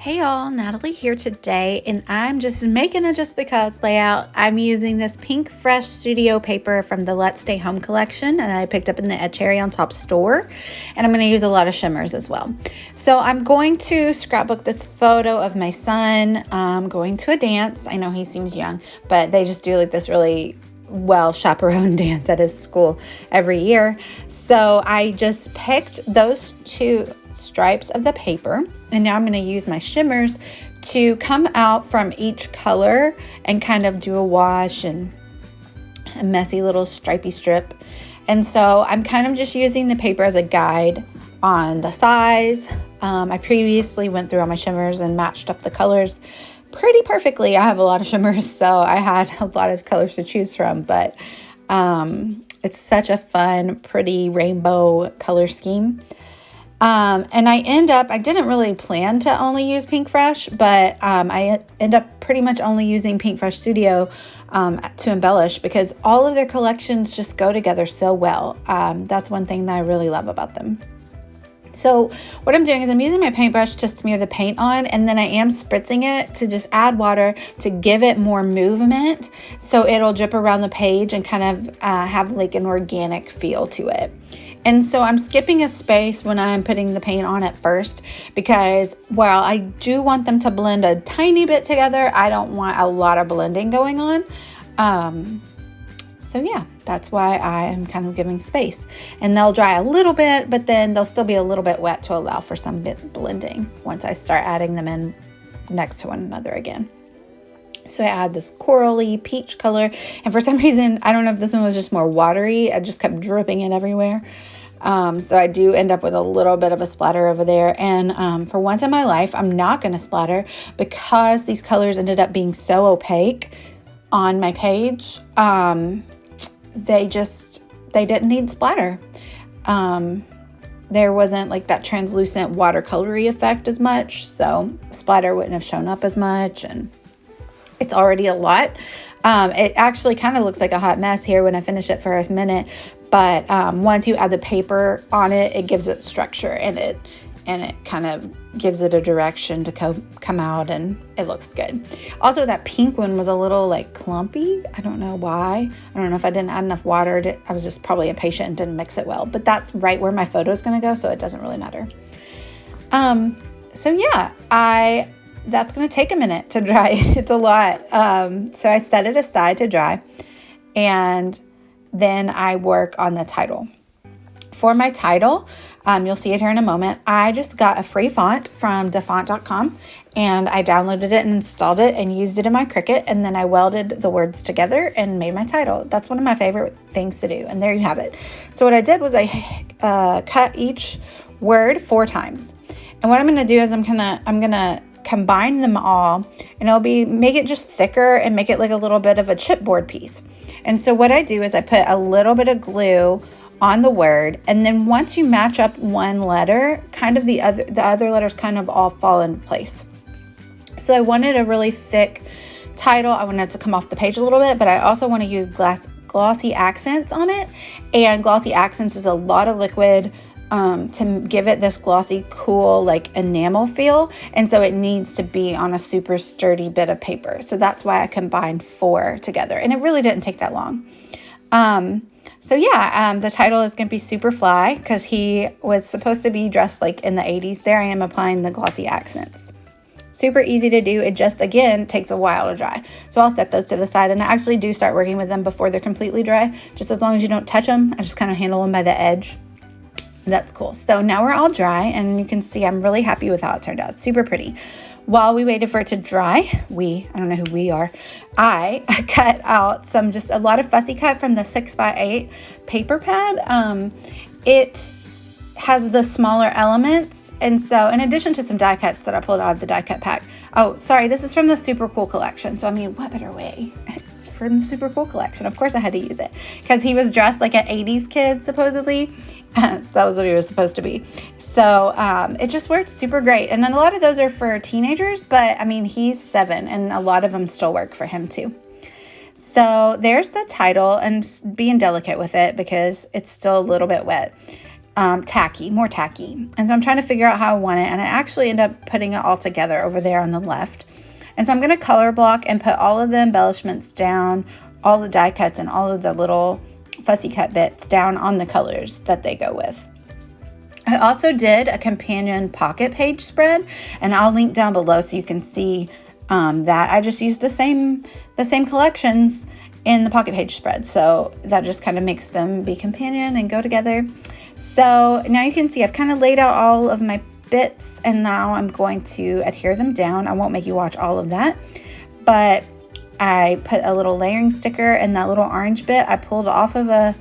Hey y'all, Natalie here today, and I'm just making a Just Because layout. I'm using this Pink Fresh Studio paper from the Let's Stay Home collection, and I picked up in the Ed Cherry on Top store, and I'm going to use a lot of shimmers as well. So I'm going to scrapbook this photo of my son going to a dance. I know he seems young, but they just do like this really well chaperoned dance at his school every year. So I just picked those two stripes of the paper, and now I'm going to use my shimmers to come out from each color and kind of do a wash and a messy little stripy strip. And so I'm kind of just using the paper as a guide on the size. I previously went through all my shimmers and matched up the colors pretty perfectly. I have a lot of shimmers, so I had a lot of colors to choose from, but it's such a fun, pretty rainbow color scheme. And I didn't really plan to only use Pink Fresh, but I end up pretty much only using Pink Fresh Studio to embellish because all of their collections just go together so well. That's one thing that I really love about them. So what I'm doing is I'm using my paintbrush to smear the paint on, and then I am spritzing it to just add water to give it more movement so it'll drip around the page and kind of have like an organic feel to it. And so I'm skipping a space when I'm putting the paint on at first because while I do want them to blend a tiny bit together, I don't want a lot of blending going on. So yeah, that's why I am kind of giving space. And they'll dry a little bit, but then they'll still be a little bit wet to allow for some bit blending once I start adding them in next to one another again. So I add this corally peach color, and for some reason, I don't know if this one was just more watery, I just kept dripping it everywhere. So I do end up with a little bit of a splatter over there. And for once in my life, I'm not going to splatter because these colors ended up being so opaque on my page. They didn't need splatter. There wasn't like that translucent watercolory effect as much, so splatter wouldn't have shown up as much, and it's already a lot. It actually kind of looks like a hot mess here when I finish it for a minute, but once you add the paper on it, it gives it structure and it kind of gives it a direction to come out, and it looks good. Also, that pink one was a little like clumpy. I don't know why. I don't know if I didn't add enough water. I was just probably impatient and didn't mix it well, but that's right where my photo is going to go, so it doesn't really matter. So yeah, that's going to take a minute to dry. It's a lot. So I set it aside to dry, and then I work on the title. For my title, you'll see it here in a moment. I just got a free font from dafont.com, and I downloaded it and installed it and used it in my Cricut, and then I welded the words together and made my title. That's one of my favorite things to do, and there you have it. So what I did was I cut each word 4 times, and what I'm going to do is I'm gonna combine them all, and make it just thicker and make it like a little bit of a chipboard piece. And so what I do is I put a little bit of glue on the word, and then once you match up one letter, kind of the other letters kind of all fall into place. So I wanted a really thick title. I wanted it to come off the page a little bit, but I also want to use glossy accents on it, and glossy accents is a lot of liquid to give it this glossy, cool, like enamel feel, and so it needs to be on a super sturdy bit of paper. So that's why I combined 4 together, and it really didn't take that long. So yeah, the title is going to be Superfly because he was supposed to be dressed like in the 80s. There I am applying the glossy accents. Super easy to do. It just, again, takes a while to dry. So I'll set those to the side, and I actually do start working with them before they're completely dry. Just as long as you don't touch them, I just kind of handle them by the edge. That's cool. So now we're all dry, and you can see I'm really happy with how it turned out. Super pretty. While we waited for it to dry, I don't know who we are, I cut out a lot of fussy cut from the 6x8 paper pad. It has the smaller elements, and so in addition to some die cuts that I pulled out of the die cut pack. Oh, sorry, this is from the Super Cool collection, so I mean, what better way? It's from the Super Cool collection. Of course I had to use it because he was dressed like an 80s kid, supposedly. So that was what he was supposed to be. So it just worked super great. And then a lot of those are for teenagers, but I mean, he's 7 and a lot of them still work for him too. So there's the title, and being delicate with it because it's still a little bit wet. tacky, more tacky. And so I'm trying to figure out how I want it. And I actually end up putting it all together over there on the left. And so I'm going to color block and put all of the embellishments down, all the die cuts and all of the little fussy cut bits down on the colors that they go with. I also did a companion pocket page spread, and I'll link down below so you can see that. I just used the same collections in the pocket page spread, so that just kind of makes them be companion and go together. So now you can see I've kind of laid out all of my bits, and now I'm going to adhere them down. I won't make you watch all of that, but I put a little layering sticker, and that little orange bit I pulled off of a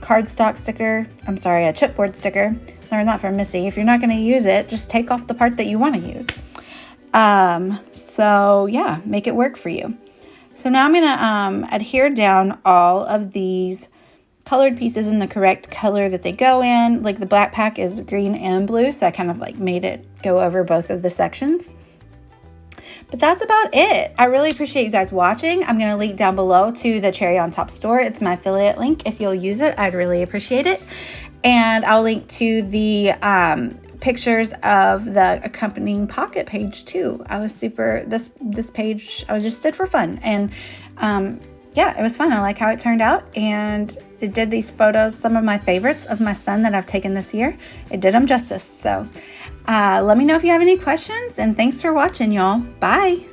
cardstock sticker. I'm sorry, a chipboard sticker. Learned that from Missy. If you're not going to use it, just take off the part that you want to use. So yeah, make it work for you. So now I'm going to adhere down all of these colored pieces in the correct color that they go in. Like the backpack is green and blue, so I kind of like made it go over both of the sections. But that's about it. I really appreciate you guys watching. I'm going to link down below to the Cherry on Top store. It's my affiliate link. If you'll use it, I'd really appreciate it. And I'll link to the pictures of the accompanying pocket page too. I was this page I just did for fun. And yeah, it was fun. I like how it turned out. And it did these photos, some of my favorites of my son that I've taken this year. It did them justice. So let me know if you have any questions, and thanks for watching, y'all. Bye.